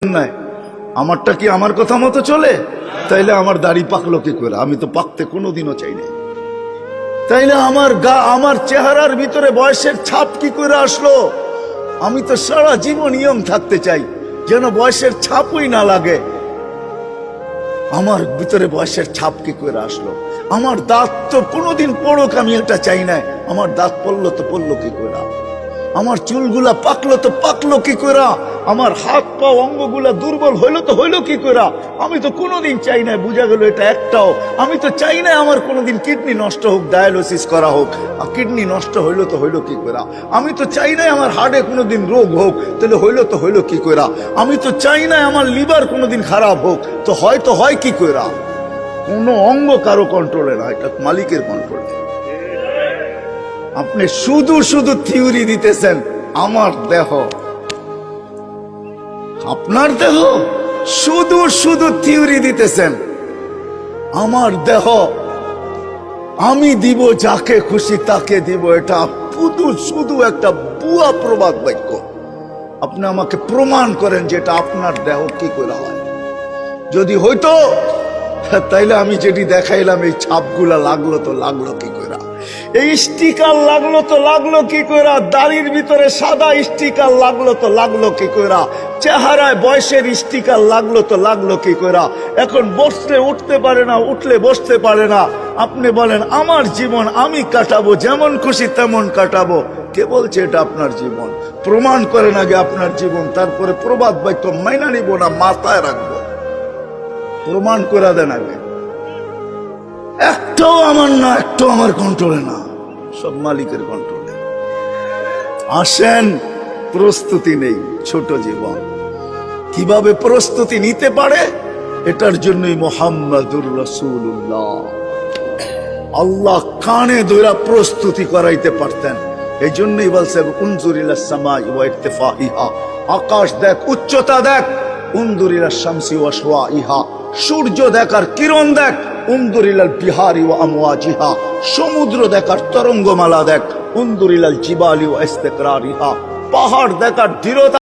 নাই আমারটা কি আমার কথা মতো চলে? তাইলে আমার দাড়ি পাকলো কি করে? আমি তো পাকতে কোনোদিনও চাই না। তাইলে আমার আমার চেহারার ভিতরে বয়সের ছাপ কি করে আসলো? আমি তো সারা জীবন নিয়ম থাকতে চাই, যেন বয়সের ছাপই না লাগে। আমার ভিতরে বয়সের ছাপ কি করে আসলো? আমার দাঁত তো কোনোদিন পড়ুক, আমি এটা চাই না। আমার দাঁত পড়লো তো পড়লো কি করে? আমার চুলগুলা পাকলো তো পাকলো কি করে? আমার হাত পা অঙ্গগুলা দুর্বল হইলো তো হইলো কি করে? আমি তো কোনোদিন চাই না, বুঝা গেল এটা একটাও। আমি তো চাই না আমার কোনোদিন কিডনি নষ্ট হোক, ডায়ালিসিস করা হোক। কিডনি নষ্ট হইলো তো হইলো কি করে? আমি তো চাই না আমার হার্টে কোনোদিন রোগ হোক, তাহলে হইলো তো হইলো কি করে? আমি তো চাই না আমার লিভার কোনোদিন খারাপ হোক, তো হয় কি করে? কোনো অঙ্গ কারো কন্ট্রোলে না, এটা মালিকের কন্ট্রোলে। আপনি শুধু শুধু থিওরি দিতেছেন। আমার দেহ, আপনার দেহ, শুধু শুধু থিওরি দিতেছেন। আমার দেহ আমি দিব, যাকে খুশি তাকে দিব, এটা শুধু শুধু একটা বুয়া প্রবাদ বাক্য। আপনি আমাকে প্রমাণ করেন যে এটা আপনার দেহ কি করে হয়। যদি হইতো তাইলে আমি যেটি দেখাইলাম, এই ছাপগুলা লাগলো তো লাগলো কি করে? এই স্টিকার লাগলো তো লাগলো কি করে? দাড়ির ভিতরে সাদা স্টিকার লাগলো তো লাগলো কি করে? চেহারায় বয়সের স্টিকার লাগলো তো লাগলো কি করে? এখন বসলে উঠতে পারে না, উঠলে বসতে পারে না। আপনি বলেন আমার জীবন আমি কাটাবো, যেমন খুশি তেমন কাটাবো। কে বলছে এটা আপনার জীবন? প্রমাণ করেন আগে আপনার জীবন, তারপরে প্রবাদ বাক্য মাইনা নিব না, মাথায় রাখবো। প্রমাণ করে দেন আগে। একটাও আমার না, একটাও আমার কন্ট্রোলে না, সব মালিকের কন্ট্রোলে। আসেন, প্রস্তুতি নেই, ছোট জীবন কিভাবে প্রস্তুতি নিতে পারে এটার জন্যই মুহাম্মাদুর রাসূলুল্লাহ আল্লাহ কানে ধরে প্রস্তুতি করাইতে পারতেন। এই জন্যই বলছে উনজুর ইলাস সামাই ওয়া ইরতিফাইহা, আকাশ দেখ, উচ্চতা দেখ। উনজুর ইলাস শামসি ওয়া শুআইহা, সূর্য দেখার কিরণ দেখ। উনজুর ইলাল বিহারি ওয়া আমওয়াজিহা, সমুদ্র দেখার তরঙ্গমালা দেখ। উনজুর ইলাল জিবালি ওয়া ইস্তিকরারিহা, পাহাড় দেখার দৃঢ়তা